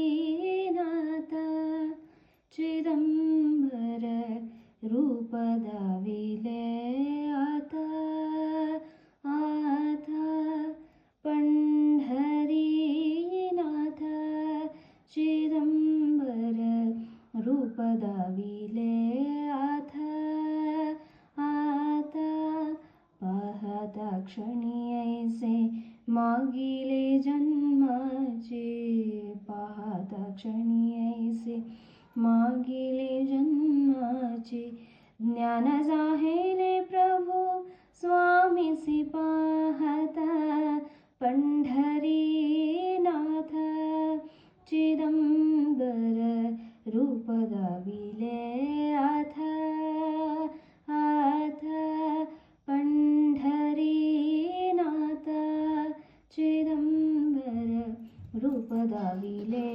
पंढरीनाथ चिदंबर रूप दाविले आता आता पंढरीनाथ चिदंबर रूप दाविले आता आता पाहता क्षणी ऐसे मागिले जन्माचे पाहता क्षणी ऐसे मागिले जन्माचे ज्ञान जाहेले प्रभू स्वामीसी पाहता पंढरीनाथ चिदंबर रूप दाविले आता आता पंढरीनाथ चिदंबर रूप दाविले